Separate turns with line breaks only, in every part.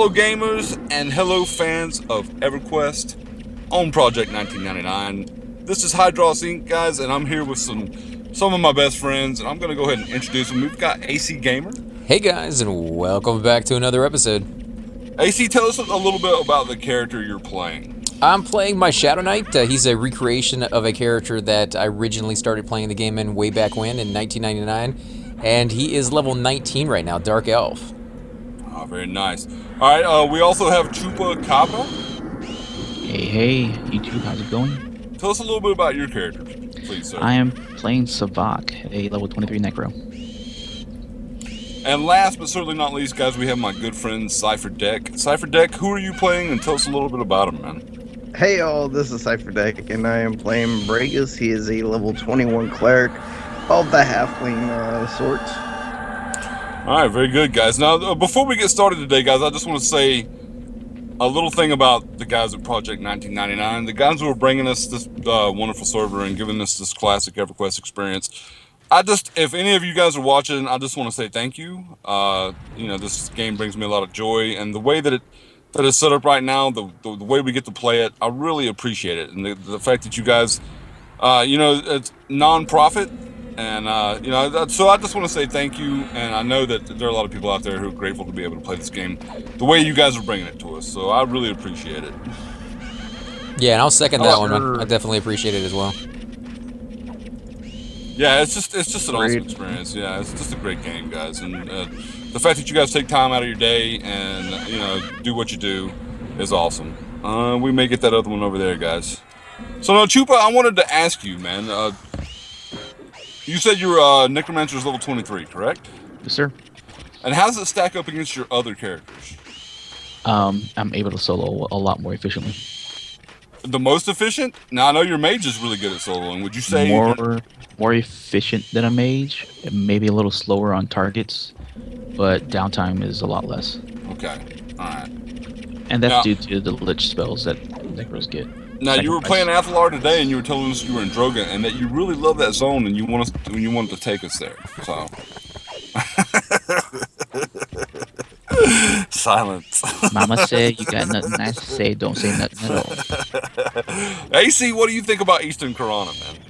hello gamers and hello fans of Everquest on Project 1999. This is Hydros Inc. guys, and I'm here with some of my best friends, and I'm going to go ahead and introduce them. We've got AC Gamer.
Hey guys, and welcome back to another episode.
AC, tell us a little bit about the character you're playing.
I'm playing my Shadow Knight. He's a recreation of a character that I originally started playing the game in way back when in 1999, and he is level 19 right now, Dark Elf.
Oh, very nice. All right, we also have Chupa Kappa.
Hey, YouTube, how's it going?
Tell us a little bit about your character, please, sir.
I am playing Savak, a level 23 Necro.
And last but certainly not least, guys, we have my good friend Cypher Deck. Cypher Deck, who are you playing? And tell us a little bit about him, man.
Hey all, this is Cypher Deck, and I am playing Bragus. He is a level 21 cleric of the halfling sort.
All right, very good, guys. Now, before we get started today, guys, I just want to say a little thing about the guys at Project 1999. The guys who are bringing us this wonderful server and giving us this classic EverQuest experience. If any of you guys are watching, I just want to say thank you. This game brings me a lot of joy, and the way that it's set up right now, the way we get to play it, I really appreciate it. And the fact that you guys, it's non-profit, and so I just want to say thank you. And I know that there are a lot of people out there who are grateful to be able to play this game the way you guys are bringing it to us. So I really appreciate it.
Yeah, and I'll second that one, man. I definitely appreciate it as well.
Yeah, it's just an awesome experience. Yeah, it's just a great game, guys, and the fact that you guys take time out of your day and do what you do is awesome. We may get that other one over there, guys. So now, Chupa, I wanted to ask you, man. You said your Necromancer is level 23, correct?
Yes, sir.
And how does it stack up against your other characters?
I'm able to solo a lot more efficiently.
The most efficient? Now I know your mage is really good at soloing. Would you say
more efficient than a mage? Maybe a little slower on targets, but downtime is a lot less.
Okay, all right.
And that's due to the lich spells that Necros get.
Now you were playing Athalar today, and you were telling us you were in Drogon, and that you really love that zone, and you wanted to take us there. So silence.
Mama said you got nothing nice to say. Don't say nothing at all.
AC, what do you think about Eastern Karana, man?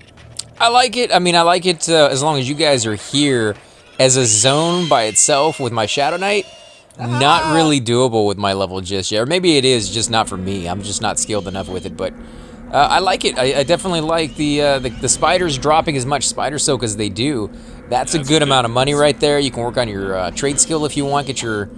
I like it. I mean, I like it as long as you guys are here. As a zone by itself with my Shadow Knight, not really doable with my level just yet. Or maybe it is, just not for me. I'm just not skilled enough with it. But I like it. I definitely like the spiders dropping as much spider soak as they do. That's a good amount of money right there. You can work on your trade skill if you want. Get your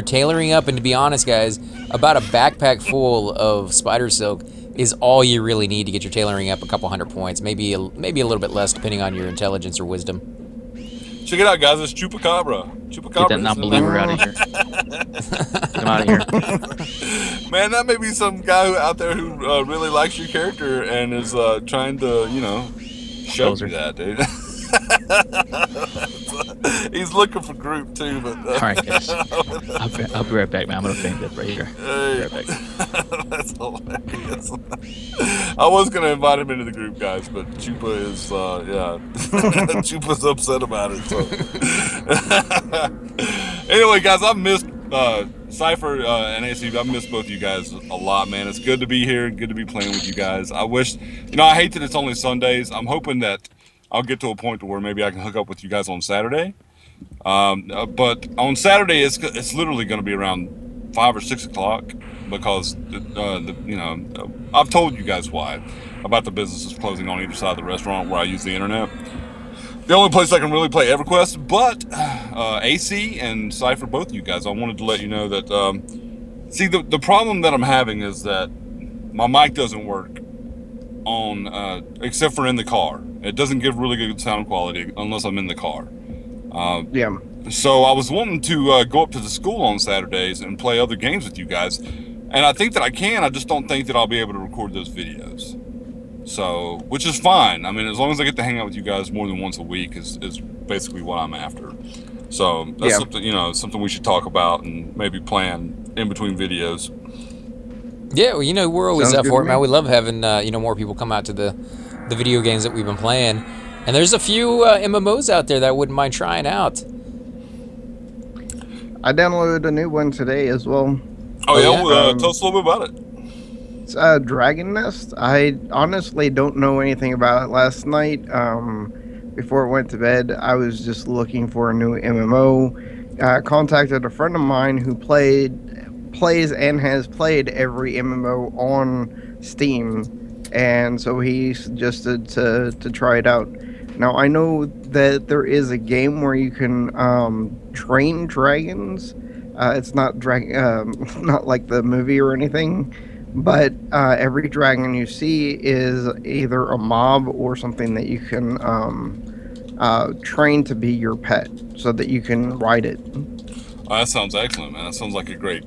tailoring up. And to be honest, guys, about a backpack full of spider soak is all you really need to get your tailoring up a couple hundred points. Maybe a little bit less depending on your intelligence or wisdom.
Check it out, guys. It's Chupacabra.
Get that non-believer out of here. Get him out of here.
Man, that may be some guy out there who really likes your character and is trying to, show you that, dude. He's looking for group too, but
all right, guys. I'll be right back, man. I'm gonna faint that right here.
Hey.
Be right back.
That's hilarious. I was gonna invite him into the group, guys, but Chupa is, Chupa's upset about it. So anyway, guys, I've missed Cypher and AC. I've missed both of you guys a lot, man. It's good to be here, good to be playing with you guys. I wish, I hate that it's only Sundays. I'm hoping that I'll get to a point to where maybe I can hook up with you guys on Saturday. But on Saturday, it's literally going to be around 5 or 6 o'clock because I've told you guys why about the businesses closing on either side of the restaurant where I use the internet. The only place I can really play EverQuest, but AC and Cypher, both of you guys, I wanted to let you know that the problem that I'm having is that my mic doesn't work on except for in the car. It doesn't give really good sound quality unless I'm in the car. So I was wanting to go up to the school on Saturdays and play other games with you guys, and I think that I can. I just don't think that I'll be able to record those videos. So, which is fine. I mean, as long as I get to hang out with you guys more than once a week is basically what I'm after. So that's something we should talk about and maybe plan in between videos.
Yeah, well, we're always up for it, man. We love having more people come out to the video games that we've been playing. And there's a few MMOs out there that I wouldn't mind trying out.
I downloaded a new one today as well.
Oh,
Oh,
yeah,
yeah?
well,
Um,
tell us a little bit about it.
It's Dragon Nest. I honestly don't know anything about it. Last night, before I went to bed, I was just looking for a new MMO. Contacted a friend of mine who plays and has played every MMO on Steam, and so he suggested to try it out. Now I know that there is a game where you can train dragons. It's not not like the movie or anything, but every dragon you see is either a mob or something that you can train to be your pet, so that you can ride it.
Oh, that sounds excellent, man. That sounds like a great,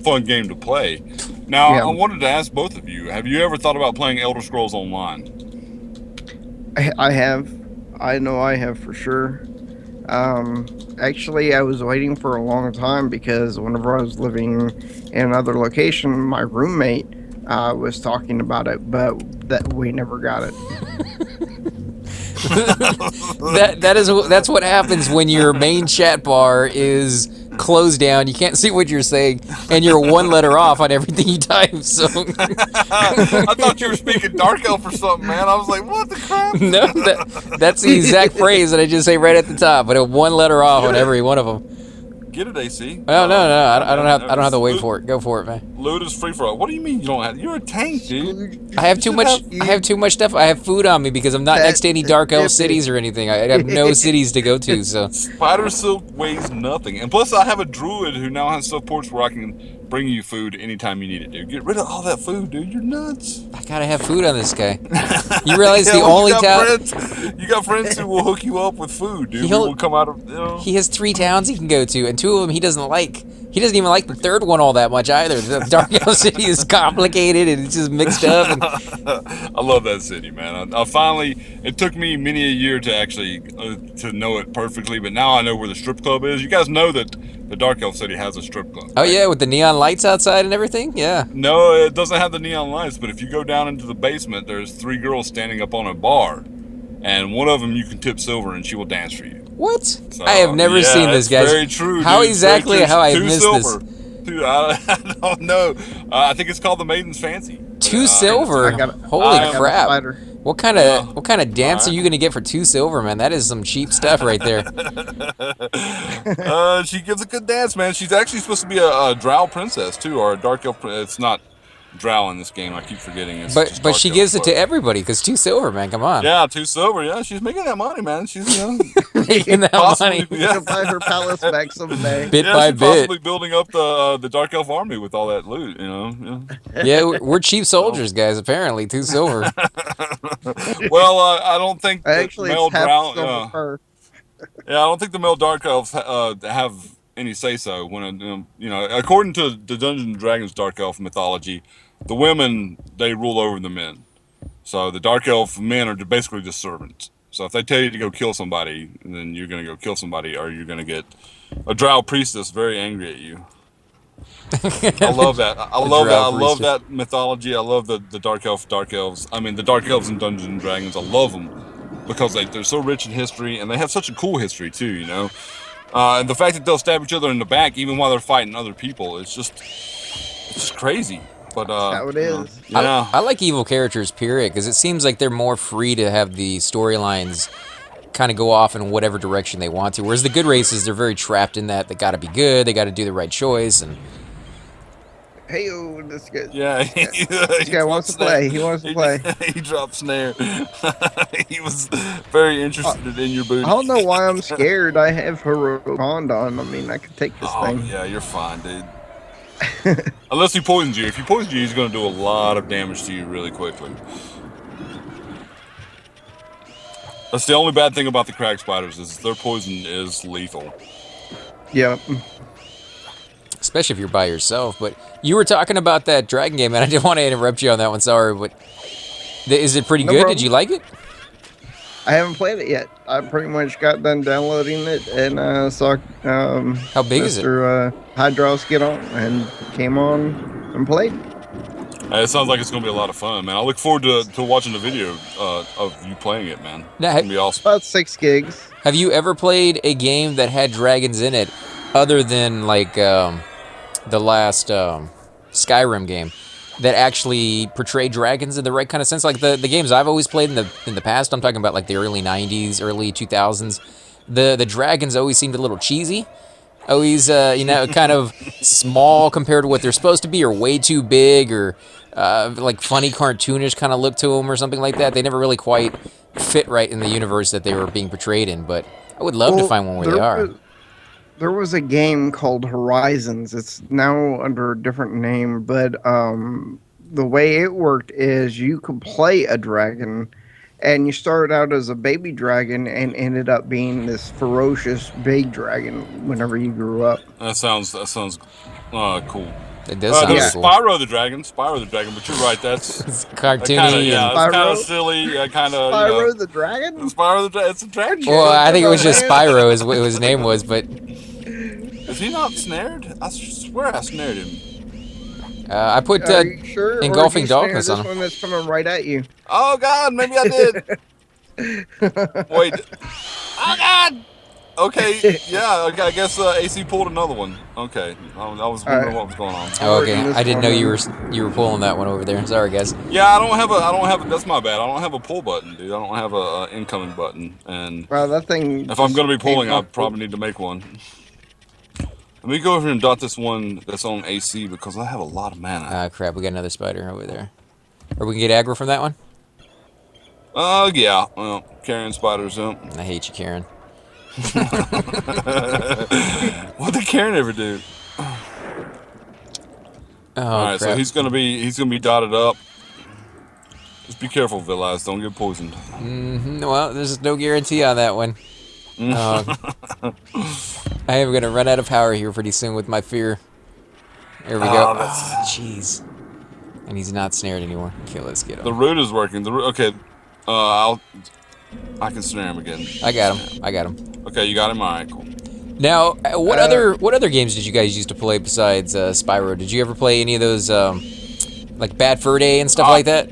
fun game to play. Now,
Yeah,
I wanted to ask both of you, have you ever thought about playing Elder Scrolls Online?
I have. I know I have for sure. Actually, I was waiting for a long time because whenever I was living in another location, my roommate was talking about it, but that we never got it.
That's what happens when your main chat bar is closed down. You can't see what you're saying, and you're one letter off on everything you type. So
I thought you were speaking Dark Elf or something, man. I was like, what the crap?
no, that's the exact phrase that I just say right at the top, but a one letter off on every one of them.
Get it, AC.
Oh no, I don't have to wait for it. Go for it, man.
Loot is free for all. What do you mean you don't have? You're a tank, dude.
I have too much. I have too much stuff. I have food on me because I'm not next to any dark elf cities or anything. I have no cities to go to. So
Spider silk weighs nothing, and plus I have a druid who now has stuff ports where I can bring you food anytime you need it, dude. Get rid of all that food, dude. You're nuts.
I gotta have food on this guy. You realize
Yeah,
the
well,
only town.
you got friends who will hook you up with food, dude. We
He'll-
will come out of. You know.
He has 3 towns he can go to, and 2 of them he doesn't like. He doesn't even like the third one all that much either. The Dark Elf City is complicated and it's just mixed up. And
I love that city, man. I finally. It took me many a year to actually to know it perfectly, but now I know where the strip club is. You guys know that the Dark Elf City has a strip club.
oh
right?
yeah, with the neon lights outside and everything. Yeah.
No, it doesn't have the neon lights, but if you go down into the basement, there's 3 girls standing up on a bar, and one of them you can tip silver, and she will dance for you.
What?
So,
I have never
yeah,
seen this,
it's
guys.
Very true.
How
dude. It's very
exactly
true.
how I
2
missed
silver.
this?
Dude, I don't know. I think it's called the Maiden's Fancy.
2 silver.
I got-
Holy
I got a
crap!
spider.
What kind of dance
alright.
are you gonna get for 2 silver, man? That is some cheap stuff right there.
She gives a good dance, man. She's actually supposed to be a drow princess too, or a dark elf. It's not drow in this game. I keep forgetting. It's
But
just
but
dark
she
elf,
gives it to
but-
everybody because 2 silver, man. Come on.
Yeah, 2 silver. Yeah, she's making that money, man. She's
Making that
possibly,
money
yeah.
She'll buy her palace back someday.
bit
yeah,
by
she's
bit.
possibly building up the dark elf army with all that loot. You know. Yeah.
Yeah, we're cheap soldiers, guys. Apparently, 2 silver.
Well, I don't think the
Actually,
male
it's half
drow.
silver fur.
Yeah, I don't think the male dark elves have any say so when you know. According to the Dungeons and Dragons dark elf mythology, the women they rule over the men. So the dark elf men are basically just servants. So if they tell you to go kill somebody, then you're gonna go kill somebody, or you're gonna get a drow priestess very angry at you. I love that. I love that. I love that mythology. I love the dark elves. I mean, the dark elves in Dungeons and Dragons. I love them because they're so rich in history, and they have such a cool history too. You know, and the fact that they'll stab each other in the back even while they're fighting other people, it's just crazy. But
How it is.
Yeah.
I like evil characters, period, because it seems like they're more free to have the storylines kind of go off in whatever direction they want to. Whereas the good races, they're very trapped in that they got to be good, they got to do the right choice, and
Hey, oh, this guy.
Yeah,
This guy wants to play. He wants to play.
He dropped snare. He was very interested in your booty.
I don't know why I'm scared. I have heroic bond on. I mean, I could take this
Oh,
thing.
yeah, you're fine, dude. Unless he poisons you. If he poisons you, he's going to do a lot of damage to you really quickly. That's the only bad thing about the crag spiders is their poison is lethal.
Yeah.
especially if you're by yourself. But you were talking about that dragon game, and I didn't want to interrupt you on that one. Sorry, but is it pretty
No
good?
problem.
Did you like it?
I haven't played it yet. I pretty much got done downloading it and saw
How big is it?
Mr. Hydros get on and came on and played.
It sounds like it's going to be a lot of fun, man. I look forward to watching the video of you playing it, man.
Now,
It's going to be awesome.
About 6 gigs.
Have you ever played a game that had dragons in it, other than like the last Skyrim game that actually portrayed dragons in the right kind of sense. Like the games I've always played in the past, I'm talking about like the early '90s, early 2000s. The dragons always seemed a little cheesy. Always, kind of small compared to what they're supposed to be, or way too big, or like funny cartoonish kind of look to them, or something like that. They never really quite fit right in the universe that they were being portrayed in. But I would love to find one where they are.
There was a game called Horizons. It's now under a different name, but the way it worked is you could play a dragon, and you started out as a baby dragon and ended up being this ferocious big dragon whenever you grew up.
That sounds cool.
It does sound
There's
cool.
Spyro the Dragon, but you're right. That's
It's
kinda,
cartoony
yeah,
and.
it's kind
Spyro?
of silly. Kind of,
Spyro the Dragon?
It's a dragon.
Well, I think it was just
Man.
Spyro is what his name was, but
Is he not snared? I swear I snared him.
I put
Are you sure?
Engulfing
Or did you snare
Darkness on
this
him.
one that's coming right at you.
Oh God, maybe I did. Wait. Oh God. Okay, yeah. Okay, I guess AC pulled another one. Okay, I was wondering
Alright.
what was going on.
Oh,
working
okay.
this
I didn't know
one
you were pulling that one over there. Sorry, guys.
Yeah, I don't have a. That's my bad. I don't have a pull button, dude. I don't have a incoming button, and
Wow, that thing.
if I'm
just
gonna be pulling,
came
I
up
probably need to make one. Let me go over here and dot this one that's on AC because I have a lot of mana.
Ah, crap. We got another spider over there. Or we can get aggro from that one?
Yeah. Well, carrying spiders up.
I hate you, Karen.
What did Karen ever do?
Oh,
All right,
crap.
so he's gonna be dotted up. Just be careful, Villas. Don't get poisoned.
Well, there's no guarantee on that one. I am going to run out of power here pretty soon with my fear. There we go. Jeez. And he's not snared anymore. Okay, let's get him.
The root is working. Okay, I can snare him again.
I got him.
Okay, you got him. All right, cool.
Now, what other games did you guys used to play besides Spyro? Did you ever play any of those, like Bad Fur Day and stuff like that?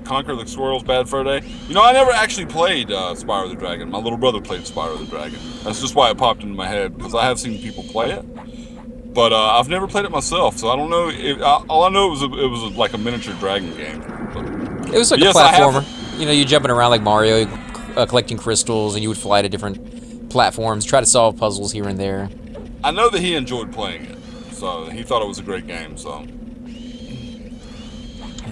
Conquer the Squirrel's Bad Fur Day. You know, I never actually played Spyro the Dragon. My little brother played Spyro the Dragon. That's just why it popped into my head, because I have seen people play it. But I've never played it myself, so I don't know. All I know it was like a miniature dragon game. But,
It was like
yes,
a
I have-
platformer. You know, you're jumping around like Mario, collecting crystals, and you would fly to different platforms, try to solve puzzles here and there.
I know that he enjoyed playing it, so he thought it was a great game. So.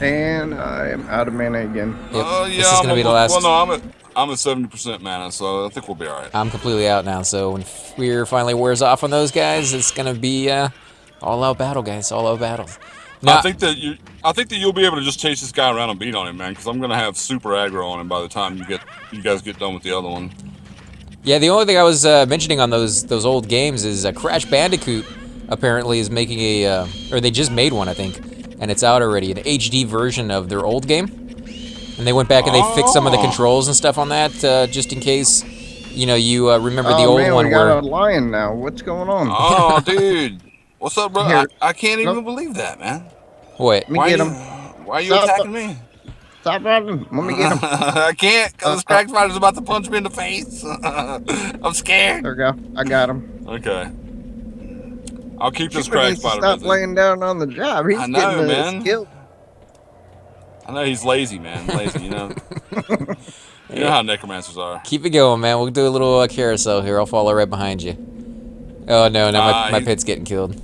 And I am out of mana again.
Yep.
Yeah,
This is gonna be the last.
Well, no, I'm at 70% mana, so I think we'll be all right.
I'm completely out now, so when fear finally wears off on those guys, it's gonna be all-out battle, guys. All-out battle. Now,
I think that you'll be able to just chase this guy around and beat on him, man. Because I'm gonna have super aggro on him by the time you guys get done with the other one.
yeah, the only thing I was mentioning on those old games is Crash Bandicoot apparently is making or they just made one, I think, and it's out already, an HD version of their old game. And they went back and they fixed some of the controls and stuff on that, just in case, you remember the old
man,
one
we got
where.
a lion now. What's going on?
Oh, dude, what's up, bro?
Here.
I can't even
Nope.
believe that, man.
What?
Let me get him.
Why are you
Stop.
attacking me?
Stop running. Let me get him.
I can't, because this crack spider's about to punch me in the face. I'm scared.
There we go. I got him.
Okay. I'll keep this
Chipper
crack
needs to
spider
stop
busy.
laying down on the job. He's
I know,
getting
man.
killed.
I know he's lazy, man. Lazy, you know. You know how necromancers are.
Keep it going, man. We'll do a little carousel here. I'll follow right behind you. Oh, no, my pit's getting killed.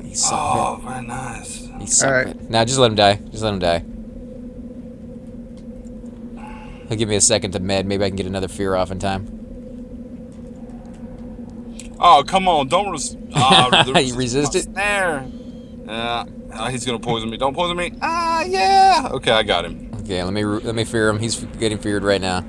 He's so
Oh, very nice.
He's so
Alright.
good. Now, just let him die. Just let him die. He'll give me a second to med. Maybe I can get another fear off in time.
Oh, come on. Don't
You resist it?
Snare. Yeah. He's going to poison me. Don't poison me. Yeah. Okay, I got him.
Okay, let me fear him. He's getting feared right now.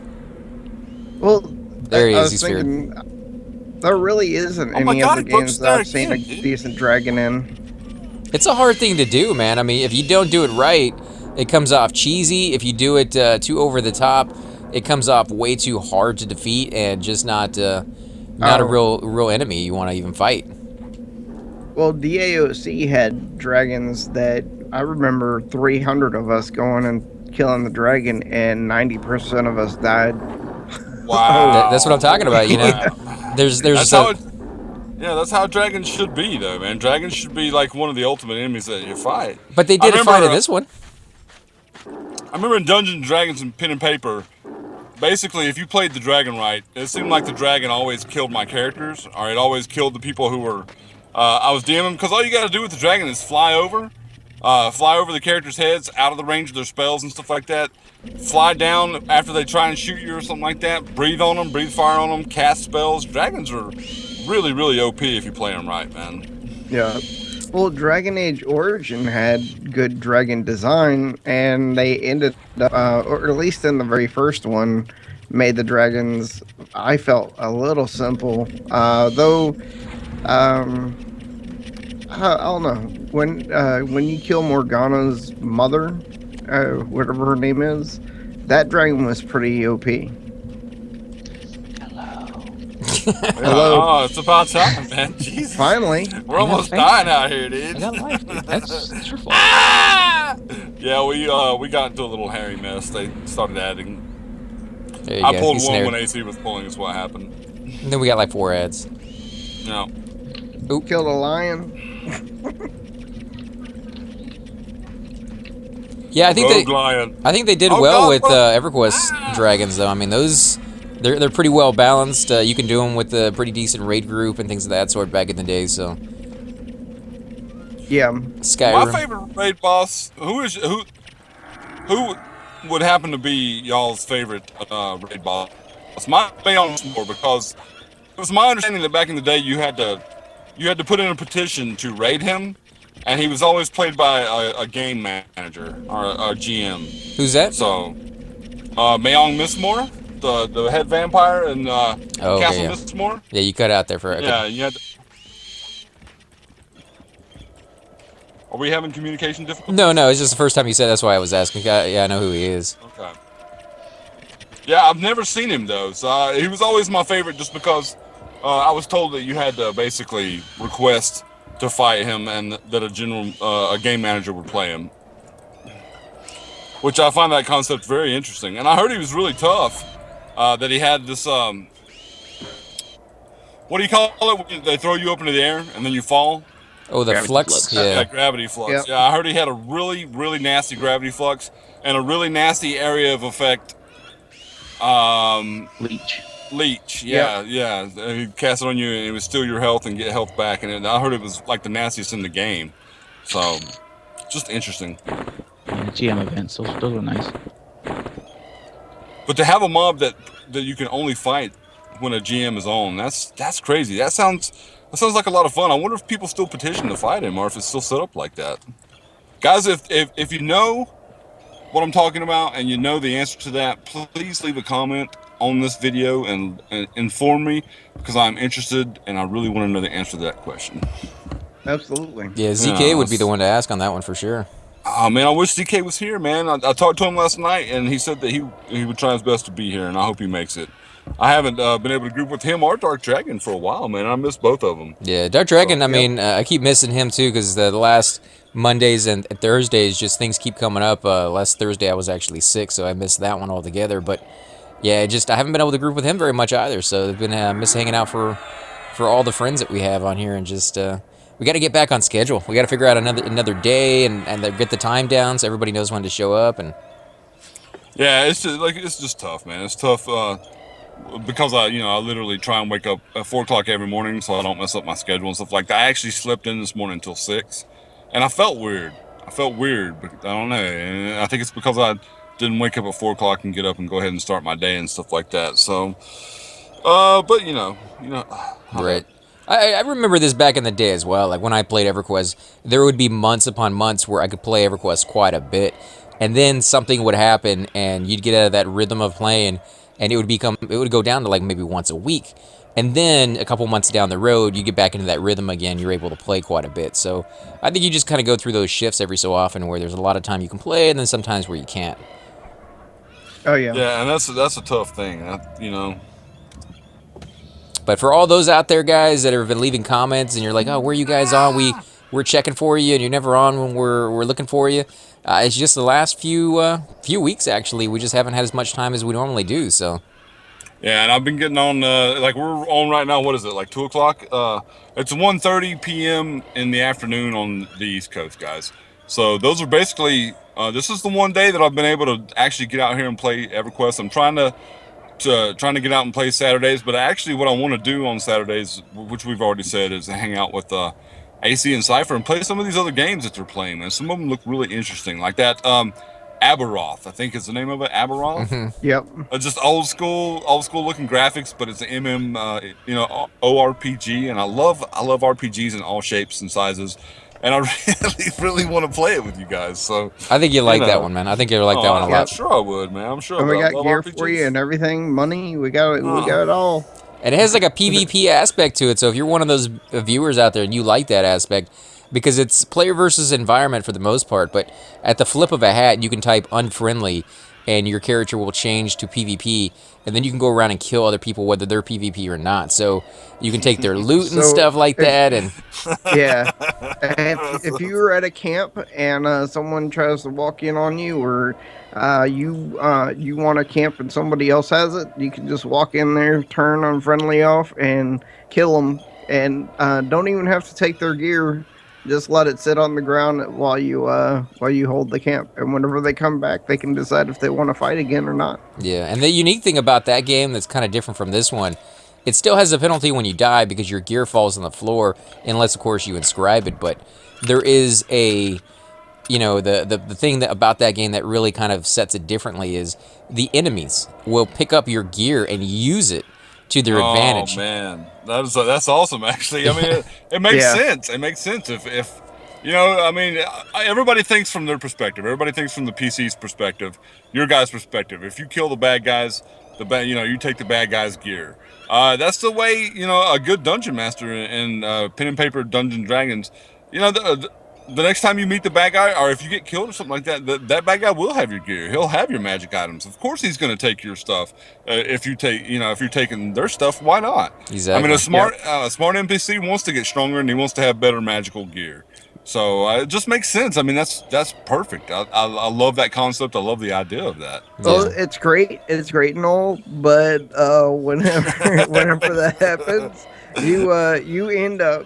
Well,
There he
I
is.
was
He's
thinking, there really isn't
Oh my
any
God,
other
he broke
games that I've
snare
seen a
again, dude.
decent dragon in.
It's a hard thing to do, man. I mean, if you don't do it right, it comes off cheesy. If you do it too over the top, it comes off way too hard to defeat and just not a real enemy you want to even fight.
Well, DAOC had dragons that I remember 300 of us going and killing the dragon, and 90% of us died.
Wow.
That's what I'm talking about. You know, there's
That's
just
how
a,
it, Yeah, that's how dragons should be, though, man. Dragons should be like one of the ultimate enemies that you fight.
But they
I
did fight in
remember,
this one.
I remember in Dungeons and Dragons and Pen and Paper, basically, if you played the dragon right, it seemed like the dragon always killed my characters, or it always killed the people who were I was DMing, because all you got to do with the dragon is fly over the characters' heads, out of the range of their spells and stuff like that. Fly down after they try and shoot you or something like that. Breathe on them, breathe fire on them, cast spells. Dragons are really, really OP if you play them right, man.
Yeah. Well, Dragon Age Origin had good dragon design, and they ended up, or at least in the very first one, made the dragons, I felt, a little simple. Though, I don't know. When you kill Morgana's mother, whatever her name is, that dragon was pretty OP. Hello.
Oh, it's about time, man. Jesus.
Finally.
We're almost dying out here, dude.
I got life, dude. That's your fault.
Ah! Yeah, we got into a little hairy mess. They started adding.
There you
I
go.
pulled
He's
one
snared.
when AC was pulling. Is what happened.
And then we got like 4 ads.
No.
Killed a lion.
Yeah, I think
Rogue lion.
I think they did
Oh,
well
God,
with
look.
EverQuest dragons, though. I mean, they're pretty well balanced. You can do them with a pretty decent raid group and things of that sort back in the day. So
Yeah.
Skyrim.
My favorite raid boss. Who would happen to be y'all's favorite raid boss? Mine may on more, because it was my understanding that back in the day you had to put in a petition to raid him, and he was always played by a game manager or a GM.
Who's that?
So, Mayong Mistmore, the head vampire in
okay,
Castle
yeah.
Mistmore.
Yeah, you cut out there for a
Yeah, you had. Are we having communication difficulties?
No, it's just the first time you said. That's why I was asking. Yeah, I know who he is.
Okay. Yeah, I've never seen him though. So he was always my favorite, just because I was told that you had to basically request to fight him, and that a game manager would play him. Which I find that concept very interesting. And I heard he was really tough. That he had this what do you call it when they throw you up into the air and then you fall?
Oh, the
Gravity
flux.
flux.
Yeah.
Gravity flux.
Yep.
Yeah, I heard he had a really, really nasty gravity flux and a really nasty area of effect.
Leech.
Yeah. He'd cast it on you and it would steal your health and get health back. And I heard it was like the nastiest in the game. So, just interesting.
Yeah, GM events. Those are nice.
But to have a mob that you can only fight when a GM is on, that's crazy. That sounds like a lot of fun. I wonder if people still petition to fight him, or if it's still set up like that. Guys, if you know what I'm talking about and you know the answer to that, please leave a comment on this video and inform me, because I'm interested and I really want to know the answer to that question.
Absolutely.
Yeah, ZK would be the one to ask on that one for sure.
Oh man, I wish ZK was here, man. I talked to him last night, and he said that he would try his best to be here, and I hope he makes it. I haven't been able to group with him or Dark Dragon for a while, man. I miss both of them.
Yeah, Dark Dragon.
So,
I mean, I keep missing him too, because the last Mondays and Thursdays, just things keep coming up. Last Thursday I was actually sick, so I missed that one altogether. But yeah, I haven't been able to group with him very much either. So I've been miss hanging out for all the friends that we have on here, and just we got to get back on schedule. We got to figure out another day and get the time down so everybody knows when to show up. And
yeah, it's just tough, man. It's tough because I literally try and wake up at 4 o'clock every morning so I don't mess up my schedule and stuff like that. I actually slept in this morning until 6, and I felt weird. But I don't know. And I think it's because I didn't wake up at 4 o'clock and get up and go ahead and start my day and stuff like that. So, but
right. I remember this back in the day as well. Like when I played EverQuest, there would be months upon months where I could play EverQuest quite a bit, and then something would happen, and you'd get out of that rhythm of playing, and it would go down to like maybe once a week, and then a couple months down the road, you get back into that rhythm again. You're able to play quite a bit. So I think you just kind of go through those shifts every so often, where there's a lot of time you can play, and then sometimes where you can't.
Oh yeah.
Yeah, and that's a tough thing,
But for all those out there, guys, that have been leaving comments, and you're like, "Oh, where are you guys on? We're checking for you, and you're never on when we're looking for you." It's just the last few weeks, actually. We just haven't had as much time as we normally do. So
Yeah, and I've been getting on. Like we're on right now. What is it? Like 2 o'clock. It's 1:30 p.m. in the afternoon on the East Coast, guys. So those are basically. This is the one day that I've been able to actually get out here and play EverQuest. I'm trying to get out and play Saturdays, but actually, what I want to do on Saturdays, which we've already said, is to hang out with AC and Cypher and play some of these other games that they're playing. And some of them look really interesting, like that Aberoth, I think is the name of it. Aberoth.
Yep.
Just old school looking graphics, but it's an ORPG, and I love RPGs in all shapes and sizes, and I really want to play it with you guys. So
I think you like that one, man. I think you like that one a
I'm
lot.
sure I would, man. I'm sure.
And we
I
got
love
gear
RPGs.
for you and everything, money. We got it. We got it all.
And it has like a PvP aspect to it. So if you're one of those viewers out there and you like that aspect, because it's player versus environment for the most part, but at the flip of a hat, you can type unfriendly and your character will change to PvP, and then you can go around and kill other people whether they're PvP or not. So you can take their loot and
So,
stuff like that. And
Yeah. If you were at a camp and someone tries to walk in on you, or you want to camp and somebody else has it, you can just walk in there, turn unfriendly off, and kill them, and don't even have to take their gear. Just let it sit on the ground while you hold the camp, and whenever they come back, they can decide if they want to fight again or not.
yeah, and the unique thing about that game that's kind of different from this one, it still has a penalty when you die because your gear falls on the floor, unless of course you inscribe it. But there is a, the thing that about that game that really kind of sets it differently is the enemies will pick up your gear and use it to their advantage.
Oh man, that's awesome. Actually, I mean, it makes
Yeah.
sense. It makes sense if I mean, everybody thinks from their perspective. Everybody thinks from the PC's perspective. Your guy's perspective. If you kill the bad guys, you take the bad guys' gear. That's the way a good dungeon master in pen and paper Dungeons and Dragons. The next time you meet the bad guy, or if you get killed or something like that, that bad guy will have your gear. He'll have your magic items. Of course, he's going to take your stuff. If you're taking their stuff, why not?
Exactly.
I mean, a smart NPC wants to get stronger and he wants to have better magical gear. So it just makes sense. I mean, that's perfect. I love that concept. I love the idea of that.
Well, it's great. It's great and all, but whenever whenever that happens, you end up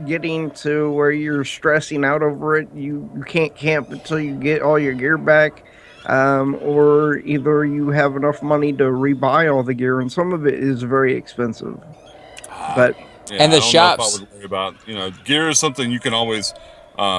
getting to where you're stressing out over it. You can't camp until you get all your gear back, or either you have enough money to rebuy all the gear, and some of it is very expensive. But
Yeah,
And the
I don't know if
shops.
I would worry about gear is something you can always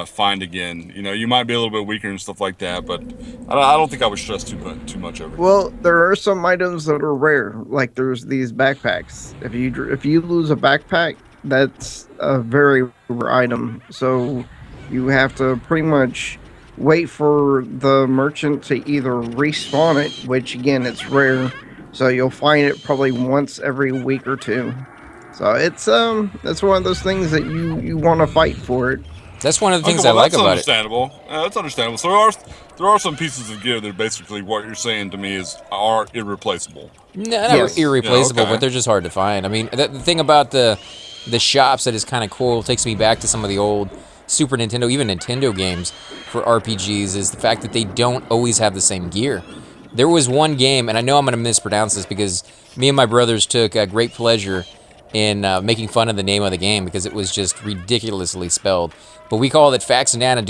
find again. You might be a little bit weaker and stuff like that, but I don't think I would stress too much over it.
well, there are some items that are rare. Like there's these backpacks. If you lose a backpack, that's a very rare item. So you have to pretty much wait for the merchant to either respawn it, which again it's rare. So you'll find it probably once every week or two. So it's one of those things that you want to fight for it.
That's one of the things
Okay, well,
I like
that's
about it.
understandable. That's understandable. So there are some pieces of gear that basically what you're saying to me are irreplaceable.
No, not
Yes.
irreplaceable,
Yeah, okay.
but they're just hard to find. I mean, the thing about the shops that is kind of cool takes me back to some of the old Super Nintendo, even Nintendo games for RPGs, is the fact that they don't always have the same gear. There was one game, and I know I'm going to mispronounce this because me and my brothers took great pleasure in making fun of the name of the game because it was just ridiculously spelled. But we called it Faxinana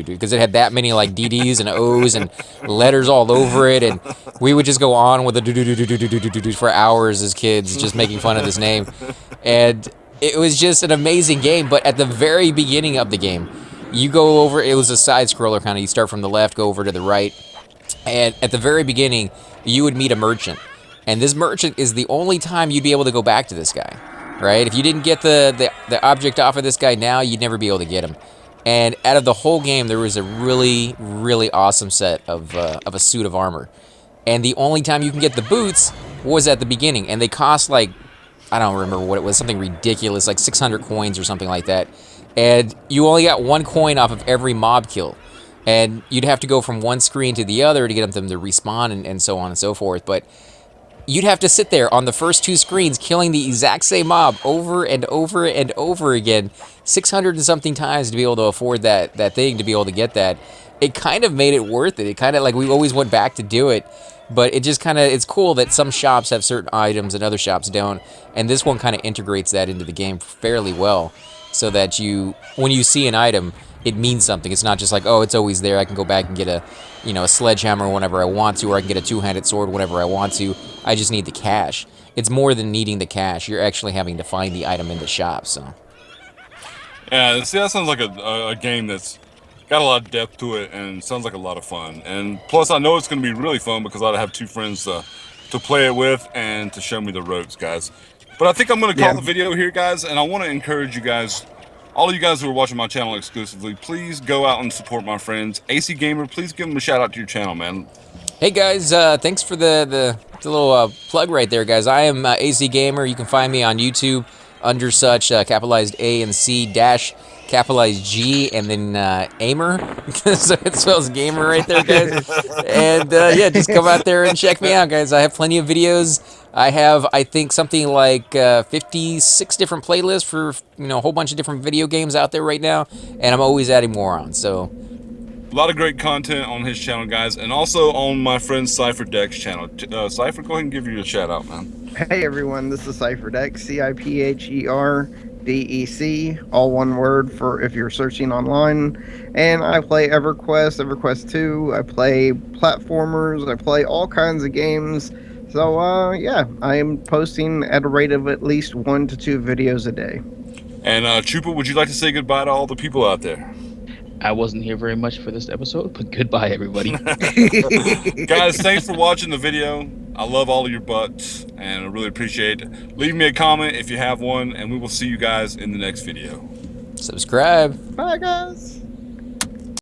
because it had that many like DDs and O's and letters all over it, and we would just go on with the for hours as kids, just making fun of this name, and it was just an amazing game. But at the very beginning of the game, you go over. It was a side scroller kind of. You start from the left, go over to the right, and at the very beginning, you would meet a merchant. And this merchant is the only time you'd be able to go back to this guy, right? If you didn't get the object off of this guy now, you'd never be able to get him. And out of the whole game, there was a really, really awesome set of a suit of armor. And the only time you can get the boots was at the beginning. And they cost like, I don't remember what it was, something ridiculous, like 600 coins or something like that. And you only got one coin off of every mob kill. And you'd have to go from one screen to the other to get them to respawn and so on and so forth. But you'd have to sit there on the first two screens killing the exact same mob over and over and over again 600 and something times to be able to afford that thing, to be able to get that. It kind of made it worth it. It kind of like we always went back to do it But it just kind of, it's cool that some shops have certain items and other shops don't, and this one kind of integrates that into the game fairly well, so that when you see an item, it means something. It's not just like, oh, it's always there. I can go back and get a sledgehammer whenever I want to, or I can get a two-handed sword whenever I want to. I just need the cash. It's more than needing the cash. You're actually having to find the item in the shop. So
Yeah, see, that sounds like a game that's got a lot of depth to it and sounds like a lot of fun. And plus, I know it's going to be really fun because I have two friends to play it with and to show me the ropes, guys. But I think I'm going to call the video here, guys, and I want to encourage you guys, all of you guys who are watching my channel exclusively, please go out and support my friends. AC Gamer, please give them a shout out to your channel, man.
hey guys, thanks for the little plug right there, guys. I am AC Gamer. You can find me on YouTube under such capitalized A and C dash capitalized G and then Aimer. So it spells gamer right there, guys. And yeah, just come out there and check me out, guys. I have plenty of videos. I have, I think, something like 56 different playlists for a whole bunch of different video games out there right now, and I'm always adding more on. So
a lot of great content on his channel, guys, and also on my friend Cypher Deck's channel. Cypher, go ahead and give you a shout out, man.
Hey everyone, this is Cypher Deck, CIPHERDEC, all one word for if you're searching online. And I play Everquest, Everquest 2, I play platformers, I play all kinds of games. So yeah, I am posting at a rate of at least 1 to 2 videos a day.
And Chupa, would you like to say goodbye to all the people out there?
I wasn't here very much for this episode, but goodbye, everybody.
Guys, thanks for watching the video. I love all of your butts, and I really appreciate it. Leave me a comment if you have one, and we will see you guys in the next video.
subscribe.
Bye guys.